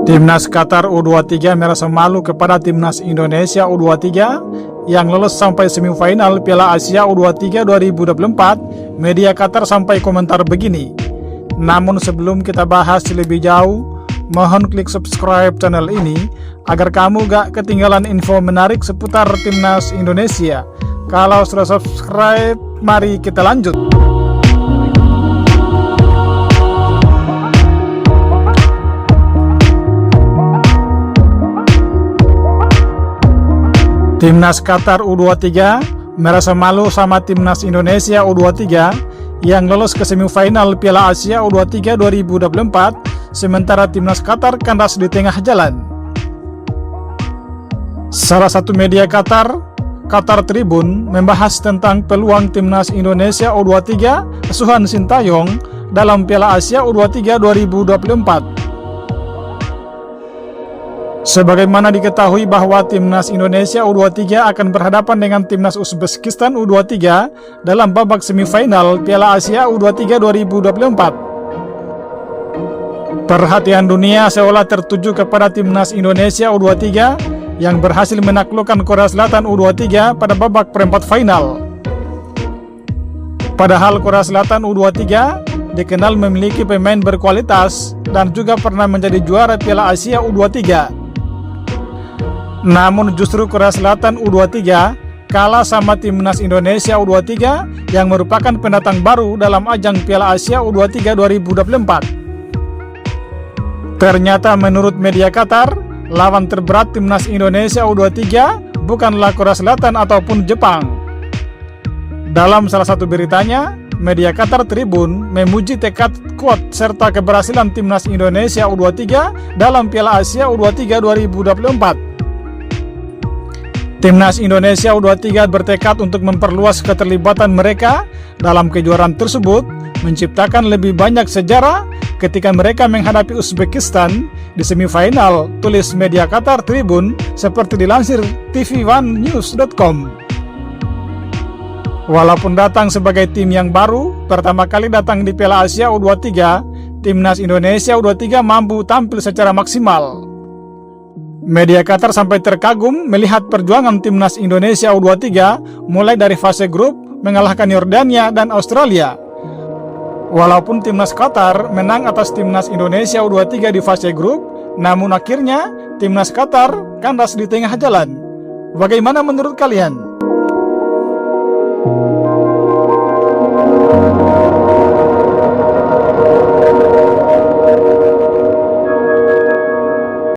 Timnas Qatar U23 merasa malu kepada Timnas Indonesia U23 yang lolos sampai semifinal Piala Asia U23 2024. Media Qatar sampai komentar begini. Namun sebelum kita bahas lebih jauh, mohon klik subscribe channel ini agar kamu gak ketinggalan info menarik seputar Timnas Indonesia. Kalau sudah subscribe, mari kita lanjut. Timnas Qatar U23 merasa malu sama Timnas Indonesia U23 yang lolos ke semifinal Piala Asia U23 2024, sementara Timnas Qatar kandas di tengah jalan. Salah satu media Qatar, Qatar Tribun, membahas tentang peluang Timnas Indonesia U23 asuhan Sintayong dalam Piala Asia U23 2024. Sebagaimana diketahui bahwa Timnas Indonesia U23 akan berhadapan dengan Timnas Uzbekistan U23 dalam babak semifinal Piala Asia U23 2024. Perhatian dunia seolah tertuju kepada Timnas Indonesia U23 yang berhasil menaklukkan Korea Selatan U23 pada babak perempat final. Padahal Korea Selatan U23 dikenal memiliki pemain berkualitas dan juga pernah menjadi juara Piala Asia U23. Namun justru Korea Selatan U23 kalah sama Timnas Indonesia U23 yang merupakan pendatang baru dalam ajang Piala Asia U23 2024. Ternyata menurut media Qatar, lawan terberat Timnas Indonesia U23 bukanlah Korea Selatan ataupun Jepang. Dalam salah satu beritanya, media Qatar Tribun memuji tekad kuat serta keberhasilan Timnas Indonesia U23 dalam Piala Asia U23 2024. Timnas Indonesia U23 bertekad untuk memperluas keterlibatan mereka dalam kejuaraan tersebut, menciptakan lebih banyak sejarah ketika mereka menghadapi Uzbekistan di semifinal, tulis media Qatar Tribun seperti dilansir tv1news.com. Walaupun datang sebagai tim yang baru, pertama kali datang di Piala Asia U23, Timnas Indonesia U23 mampu tampil secara maksimal. Media Qatar sampai terkagum melihat perjuangan Timnas Indonesia U23 mulai dari fase grup mengalahkan Yordania dan Australia. Walaupun Timnas Qatar menang atas Timnas Indonesia U23 di fase grup, namun akhirnya Timnas Qatar kandas di tengah jalan. Bagaimana menurut kalian?